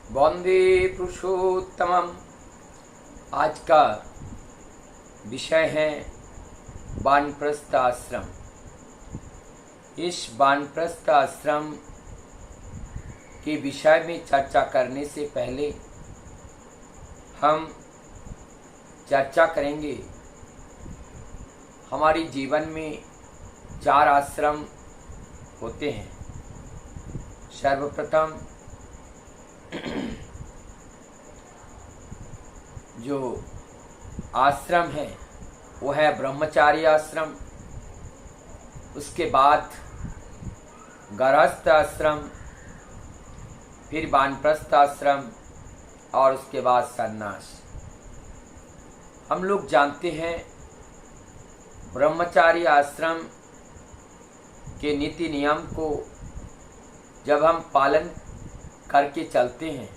वंदे पुरुषोत्तमम। आज का विषय है वानप्रस्थ आश्रम। इस वानप्रस्थ आश्रम के विषय में चर्चा करने से पहले हम चर्चा करेंगे हमारे जीवन में 4 आश्रम होते हैं। सर्वप्रथम जो आश्रम है वो है ब्रह्मचारी आश्रम, उसके बाद गृहस्थ आश्रम, फिर वानप्रस्थ आश्रम और उसके बाद सन्यास। हम लोग जानते हैं ब्रह्मचारी आश्रम के नीति नियम को जब हम पालन करके चलते हैं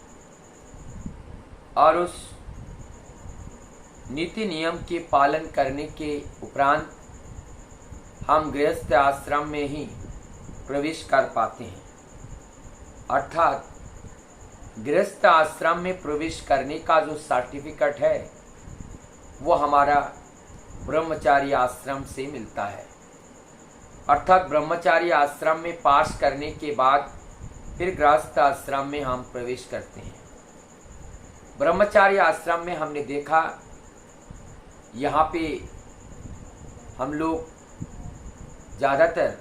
और उस नीति नियम के पालन करने के उपरांत हम गृहस्थ आश्रम में ही प्रवेश कर पाते हैं। अर्थात गृहस्थ आश्रम में प्रवेश करने का जो सर्टिफिकेट है वो हमारा ब्रह्मचारी आश्रम से मिलता है। अर्थात ब्रह्मचारी आश्रम में पास करने के बाद फिर गृहस्थ आश्रम में हम प्रवेश करते हैं। ब्रह्मचारी आश्रम में हमने देखा यहाँ पे हम लोग ज़्यादातर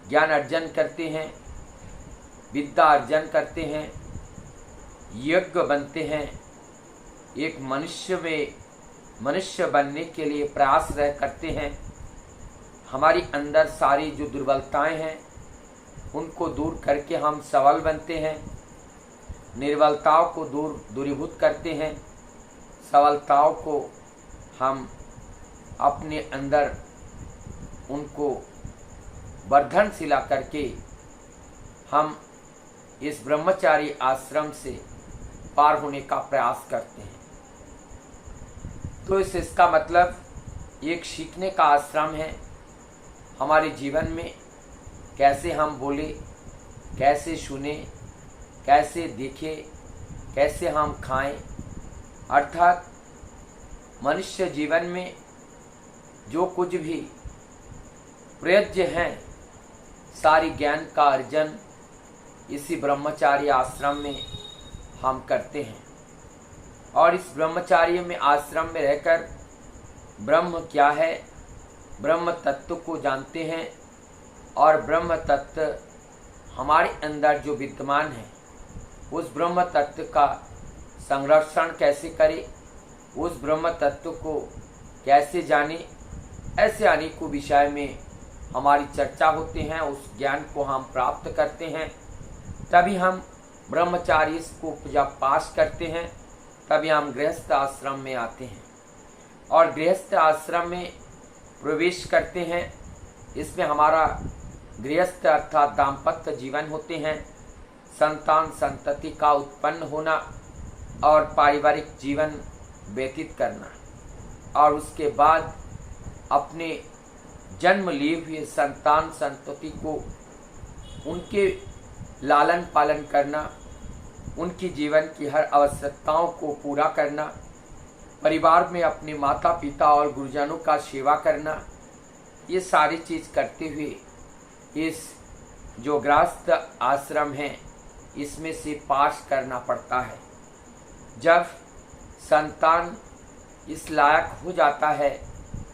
ज्ञान अर्जन करते हैं, विद्या अर्जन करते हैं, यज्ञ बनते हैं, एक मनुष्य बनने के लिए प्रयास करते हैं। हमारी अंदर सारी जो दुर्बलताएं हैं उनको दूर करके हम सबल बनते हैं, निर्बलताओं को दूरीभूत करते हैं, सबलताओं को हम अपने अंदर उनको वर्धनशिला करके हम इस ब्रह्मचारी आश्रम से पार होने का प्रयास करते हैं। तो इसका मतलब एक सीखने का आश्रम है। हमारे जीवन में कैसे हम बोले, कैसे सुने, कैसे देखे, कैसे हम खाएं, अर्थात मनुष्य जीवन में जो कुछ भी प्रयोज्य हैं सारी ज्ञान का अर्जन इसी ब्रह्मचारी आश्रम में हम करते हैं। और इस ब्रह्मचारी में आश्रम में रहकर ब्रह्म क्या है, ब्रह्म तत्व को जानते हैं और ब्रह्म तत्व हमारे अंदर जो विद्यमान है उस ब्रह्म तत्व का संरक्षण कैसे करें, उस ब्रह्म तत्व को कैसे जाने, ऐसे अनेकों विषय में हमारी चर्चा होते हैं। उस ज्ञान को हम प्राप्त करते हैं, तभी हम ब्रह्मचारी को जब पास करते हैं तभी हम गृहस्थ आश्रम में आते हैं और गृहस्थ आश्रम में प्रवेश करते हैं। इसमें हमारा गृहस्थ अर्थात दाम्पत्य जीवन होते हैं, संतान संतति का उत्पन्न होना और पारिवारिक जीवन व्यतीत करना और उसके बाद अपने जन्म लिए हुए संतान संतति को उनके लालन पालन करना, उनकी जीवन की हर आवश्यकताओं को पूरा करना, परिवार में अपने माता पिता और गुरुजनों का सेवा करना, ये सारी चीज़ करते हुए इस जो गृहस्थ आश्रम है इसमें से पास करना पड़ता है। जब संतान इस लायक हो जाता है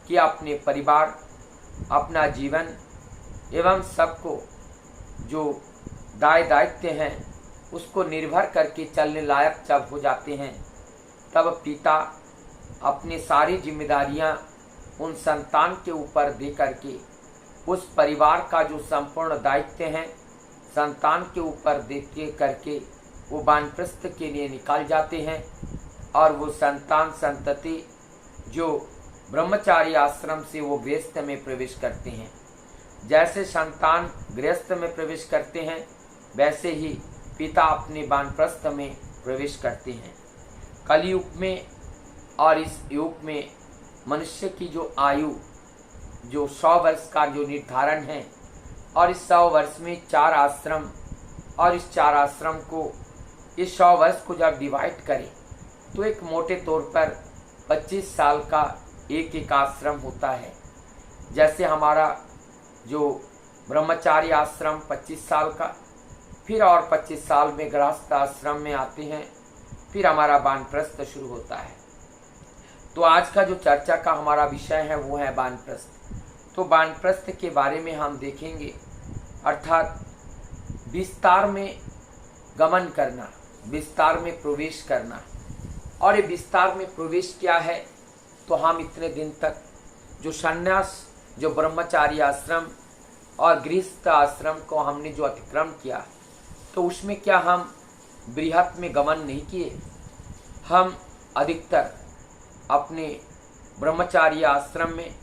कि अपने परिवार, अपना जीवन एवं सबको जो दायित्व हैं उसको निर्भर करके चलने लायक जब हो जाते हैं तब पिता अपनी सारी जिम्मेदारियां उन संतान के ऊपर दे करके उस परिवार का जो संपूर्ण दायित्व हैं संतान के ऊपर दे करके वो वानप्रस्थ के लिए निकाल जाते हैं और वो संतान संतति जो ब्रह्मचारी आश्रम से वो गृहस्थ में प्रवेश करते हैं। जैसे संतान गृहस्थ में प्रवेश करते हैं वैसे ही पिता अपने वानप्रस्थ में प्रवेश करते हैं। कलयुग में और इस युग में मनुष्य की जो आयु जो 100 वर्ष का जो निर्धारण है और इस 100 वर्ष में 4 आश्रम और इस 4 आश्रम को इस 100 वर्ष को जब डिवाइड करें तो एक मोटे तौर पर 25 साल का एक आश्रम होता है। जैसे हमारा जो ब्रह्मचारी आश्रम 25 साल का, फिर और 25 साल में गृहस्थ आश्रम में आते हैं, फिर हमारा वानप्रस्थ शुरू होता है। तो आज का जो चर्चा का हमारा विषय है वो है वानप्रस्थ। तो वानप्रस्थ के बारे में हम देखेंगे, अर्थात विस्तार में गमन करना, विस्तार में प्रवेश करना। और ये विस्तार में प्रवेश क्या है, तो हम इतने दिन तक जो संन्यास, जो ब्रह्मचारी आश्रम और गृहस्थ आश्रम को हमने जो अतिक्रमण किया, तो उसमें क्या हम बृहत में गमन नहीं किए। हम अधिकतर अपने ब्रह्मचारी आश्रम में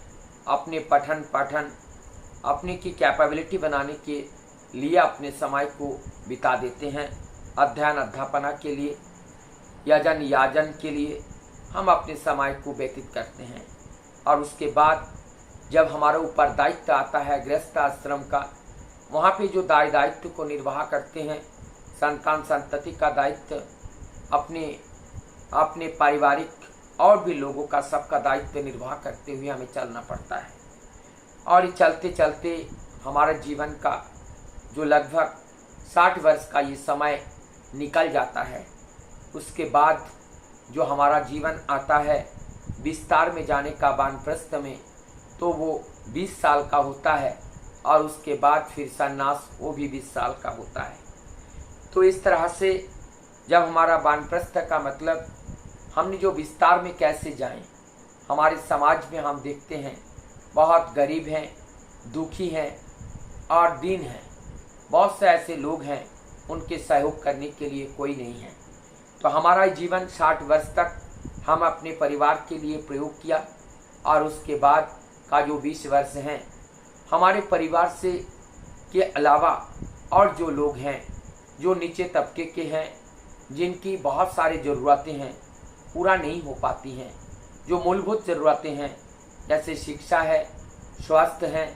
अपने पठन पाठन, अपने की कैपेबिलिटी बनाने के लिए अपने समय को बिता देते हैं। अध्ययन अध्यापना के लिए, यजन याजन के लिए हम अपने समय को व्यतीत करते हैं। और उसके बाद जब हमारे ऊपर दायित्व आता है गृहस्थ आश्रम का, वहाँ पे जो दायित्व को निर्वाह करते हैं, संतान संतति का दायित्व, अपने पारिवारिक और भी लोगों का सबका दायित्व निर्वाह करते हुए हमें चलना पड़ता है। और चलते चलते हमारा जीवन का जो लगभग 60 वर्ष का ये समय निकल जाता है। उसके बाद जो हमारा जीवन आता है विस्तार में जाने का वानप्रस्थ में, तो वो 20 साल का होता है। और उसके बाद फिर संन्यास, वो भी 20 साल का होता है। तो इस तरह से जब हमारा वानप्रस्थ का मतलब हमने जो विस्तार में कैसे जाएं, हमारे समाज में हम देखते हैं बहुत गरीब हैं, दुखी हैं और दीन हैं। बहुत से ऐसे लोग हैं, उनके सहयोग करने के लिए कोई नहीं है। तो हमारा जीवन 60 वर्ष तक हम अपने परिवार के लिए प्रयोग किया। और उसके बाद का जो 20 वर्ष हैं, हमारे परिवार से के अलावा और जो लोग हैं, जो नीचे तबके के हैं, जिनकी बहुत सारी ज़रूरतें हैं, पूरा नहीं हो पाती हैं। जो मूलभूत ज़रूरतें हैं, जैसे शिक्षा है, स्वास्थ्य है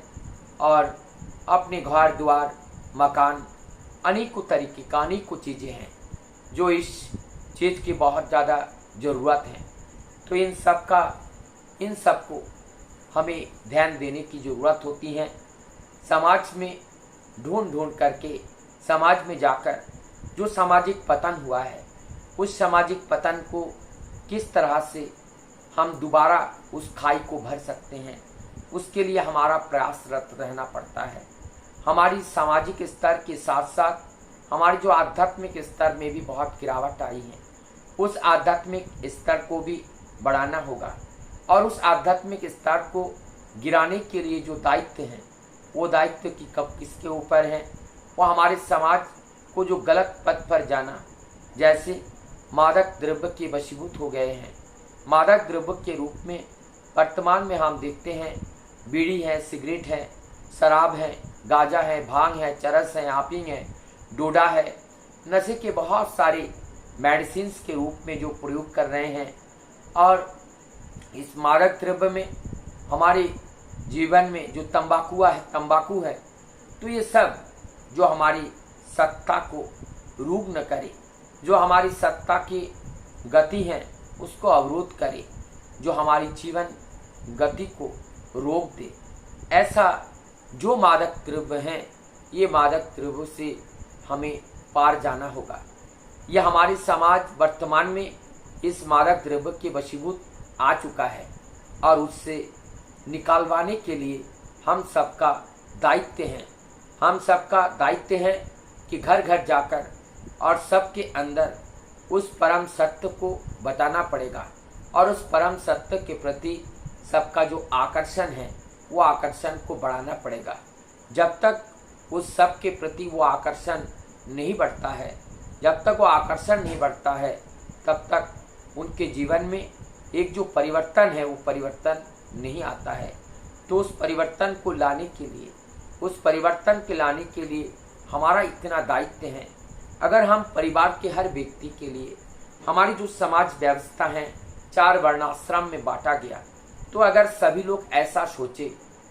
और अपने घर द्वार मकान, अनेकों तरीके का अनेकों चीज़ें हैं जो इस चीज़ की बहुत ज़्यादा ज़रूरत है। तो इन सब को हमें ध्यान देने की ज़रूरत होती है। समाज में ढूंढ करके, समाज में जाकर जो सामाजिक पतन हुआ है, उस सामाजिक पतन को किस तरह से हम दोबारा उस खाई को भर सकते हैं, उसके लिए हमारा प्रयासरत रहना पड़ता है। हमारी सामाजिक स्तर के साथ साथ हमारे जो आध्यात्मिक स्तर में भी बहुत गिरावट आई है, उस आध्यात्मिक स्तर को भी बढ़ाना होगा। और उस आध्यात्मिक स्तर को गिराने के लिए जो दायित्व हैं, वो दायित्व की कब किसके ऊपर है, वो हमारे समाज को जो गलत पथ पर जाना, जैसे मादक द्रव्य के वशीभूत हो गए हैं। मादक द्रव्य के रूप में वर्तमान में हम देखते हैं बीड़ी है, सिगरेट है, शराब है, गांजा है, भांग है, चरस है, आपिंग है, डोडा है, नशे के बहुत सारे मेडिसिन्स के रूप में जो प्रयोग कर रहे हैं। और इस मादक द्रव्य में हमारे जीवन में जो तंबाकू है, तो ये सब जो हमारी सत्ता को रुग्ण करे, जो हमारी सत्ता की गति है उसको अवरोध करे, जो हमारी जीवन गति को रोक दे, ऐसा जो मादक द्रव्य हैं, ये मादक द्रव्यों से हमें पार जाना होगा। यह हमारे समाज वर्तमान में इस मादक द्रव्य के वशीभूत आ चुका है और उससे निकालवाने के लिए हम सबका दायित्व है। हम सबका दायित्व है कि घर घर जाकर और सबके अंदर उस परम सत्य को बताना पड़ेगा और उस परम सत्य के प्रति सबका जो आकर्षण है वो आकर्षण को बढ़ाना पड़ेगा। जब तक उस सब के प्रति वो आकर्षण नहीं बढ़ता है, जब तक वो आकर्षण नहीं बढ़ता है, तब तक उनके जीवन में एक जो परिवर्तन है वो परिवर्तन नहीं आता है। तो उस परिवर्तन को लाने के लिए, उस परिवर्तन के लाने के लिए हमारा इतना दायित्व है। अगर हम परिवार के हर व्यक्ति के लिए, हमारी जो समाज व्यवस्था है 4 वर्णाश्रम में बांटा गया, तो अगर सभी लोग ऐसा सोचे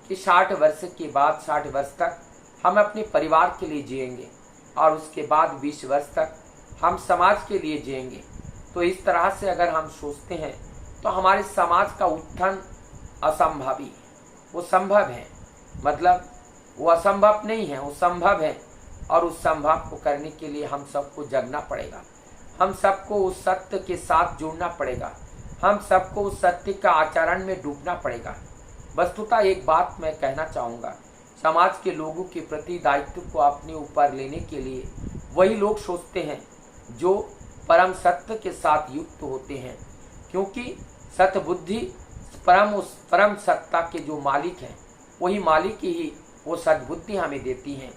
कि 60 वर्ष के बाद 60 वर्ष तक हम अपने परिवार के लिए जिएंगे और उसके बाद 20 वर्ष तक हम समाज के लिए जिएंगे। तो इस तरह से अगर हम सोचते हैं तो हमारे समाज का उत्थान असंभवी है, वो संभव है, मतलब वो असंभव नहीं है, वो संभव है। और उस संभव को करने के लिए हम सबको जगना पड़ेगा, हम सबको उस सत्य के साथ जुड़ना पड़ेगा, हम सबको उस सत्य का आचरण में डूबना पड़ेगा। वस्तुतः एक बात मैं कहना चाहूँगा, समाज के लोगों के प्रति दायित्व को अपने ऊपर लेने के लिए वही लोग सोचते हैं जो परम सत्य के साथ युक्त होते हैं, क्योंकि सतबुद्धि परम सत्ता के जो मालिक हैं वही मालिक ही वो सद्बुद्धि हमें देती हैं।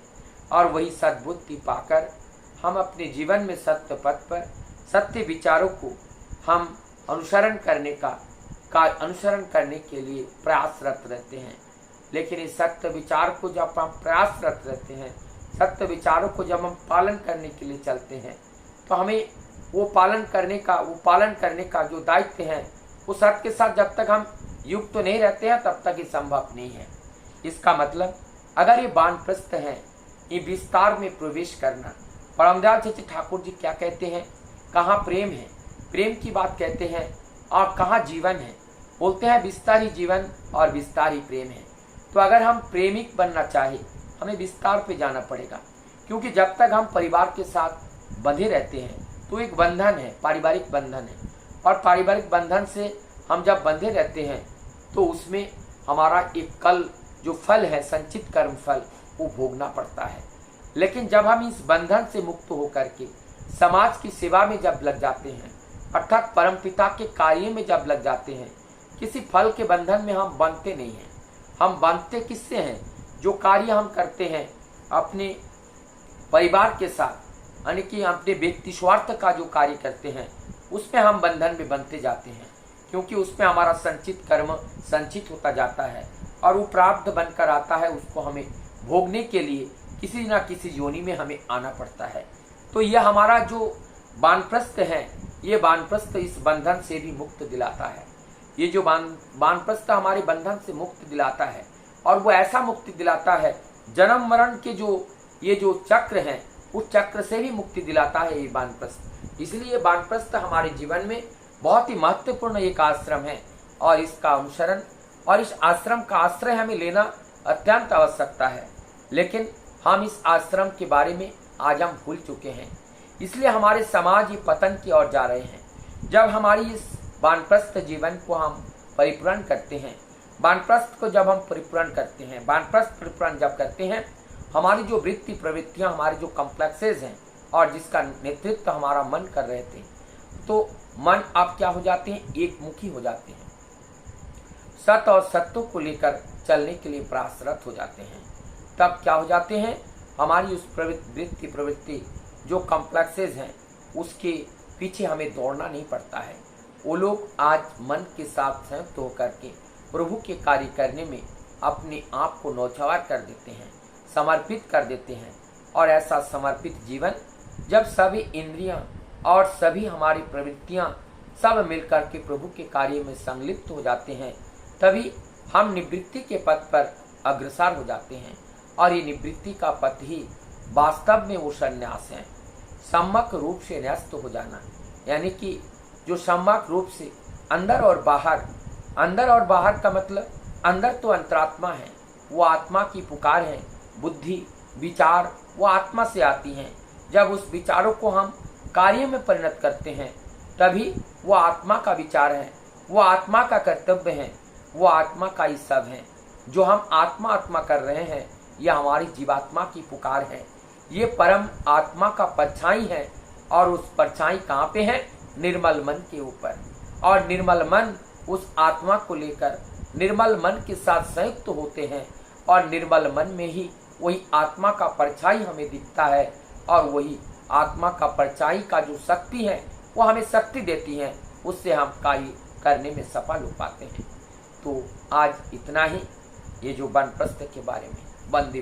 और वही सद्बुद्धि पाकर हम अपने जीवन में सत्य पथ पर सत्य विचारों को हम अनुसरण करने के लिए प्रयासरत रहते हैं। लेकिन इस सत्य विचार को जब हम प्रयासरत रहते हैं, सत्य विचारों को जब हम पालन करने के लिए चलते हैं, तो हमें वो पालन करने का जो दायित्व है वो सत्य के साथ जब तक हम युक्त तो नहीं रहते हैं तब तक ये संभव नहीं है। इसका मतलब अगर ये वानप्रस्थ है, ये विस्तार में प्रवेश करना, परमदयाल सच्चिद ठाकुर जी क्या कहते हैं, कहाँ प्रेम है, प्रेम की बात कहते हैं, और कहाँ जीवन है, बोलते हैं विस्तार ही जीवन और विस्तार ही प्रेम है। तो अगर हम प्रेमिक बनना चाहे हमें विस्तार पे जाना पड़ेगा, क्योंकि जब तक हम परिवार के साथ बंधे रहते हैं तो एक बंधन है, पारिवारिक बंधन है, और पारिवारिक बंधन से हम जब बंधे रहते हैं तो उसमें हमारा एक कल जो फल है, संचित कर्म फल, वो भोगना पड़ता है। लेकिन जब हम इस बंधन से मुक्त होकर के समाज की सेवा में जब लग जाते हैं, अर्थात परमपिता के कार्य में जब लग जाते हैं, किसी फल के बंधन में हम बंधते नहीं हैं। हम बंधते किससे हैं, जो कार्य हम करते हैं अपने परिवार के साथ, यानी कि अपने व्यक्ति स्वार्थ का जो कार्य करते हैं उसमें हम बंधन में बंधते जाते हैं, क्योंकि उसमें हमारा संचित कर्म संचित होता जाता है और वो प्राप्त बनकर आता है, उसको हमें भोगने के लिए किसी न किसी योनि में हमें आना पड़ता है। तो यह हमारा जो वानप्रस्थ है, ये वानप्रस्थ इस बंधन से भी मुक्त दिलाता है। ये जो वानप्रस्थ हमारे बंधन से मुक्त दिलाता है, और वो ऐसा मुक्ति दिलाता है, जन्म मरण के ये जो चक्र हैं उस चक्र से भी मुक्ति दिलाता है ये वानप्रस्थ। इसलिए वानप्रस्थ हमारे जीवन में बहुत ही महत्वपूर्ण एक आश्रम है, और इसका अनुसरण और इस आश्रम का आश्रय हमें लेना अत्यंत आवश्यकता है। लेकिन हम इस आश्रम के बारे में आज हम भूल चुके हैं, इसलिए हमारे समाज ये पतन की ओर जा रहे हैं। जब हमारी इस वानप्रस्थ जीवन को हम परिपूर्ण करते हैं, वानप्रस्थ को जब हम परिपूर्ण करते हैं, वानप्रस्थ परिपूर्ण जब करते हैं, हमारी जो वृत्ति प्रवृत्तियां, हमारे जो कॉम्प्लेक्सेस हैं और जिसका नेतृत्व हमारा मन कर रहे थे, तो मन आप क्या हो जाते हैं, एक मुखी हो जाते हैं, सत्य और सत्यों को लेकर चलने के लिए प्रयासरत हो जाते हैं। तब क्या हो जाते हैं, हमारी उस वृत्ति प्रवृत्ति जो कॉम्प्लेक्सेस हैं उसके पीछे हमें दौड़ना नहीं पड़ता है। वो लोग आज मन के साथ संयुक्त होकर के प्रभु के कार्य करने में अपने आप को न्यौछावर कर देते हैं, समर्पित कर देते हैं। और ऐसा समर्पित जीवन जब सभी इंद्रियां और सभी हमारी प्रवृत्तियां सब मिलकर के प्रभु के कार्य में संलिप्त हो जाते हैं, तभी हम निवृत्ति के पथ पर अग्रसर हो जाते हैं। और ये निवृत्ति का पथ ही वास्तव में वो संन्यास है, सम्यक रूप से न्यस्त हो जाना, यानी कि जो सम्यक रूप से अंदर और बाहर का मतलब अंदर तो अंतरात्मा है, वो आत्मा की पुकार है, बुद्धि विचार वो आत्मा से आती हैं। जब उस विचारों को हम कार्य में परिणत करते हैं तभी वो आत्मा का विचार है, वो आत्मा का कर्तव्य है, वो आत्मा का ही सब है। जो हम आत्मा कर रहे हैं यह हमारी जीवात्मा की पुकार है, ये परम आत्मा का परछाई है। और उस परछाई कहाँ पे है, निर्मल मन के ऊपर। और निर्मल मन उस आत्मा को लेकर निर्मल मन के साथ संयुक्त होते हैं, और निर्मल मन में ही वही आत्मा का परछाई हमें दिखता है, और वही आत्मा का परछाई का जो शक्ति है वो हमें शक्ति देती है, उससे हम कार्य करने में सफल हो पाते हैं। तो आज इतना ही, ये जो वानप्रस्थ के बारे में वंदे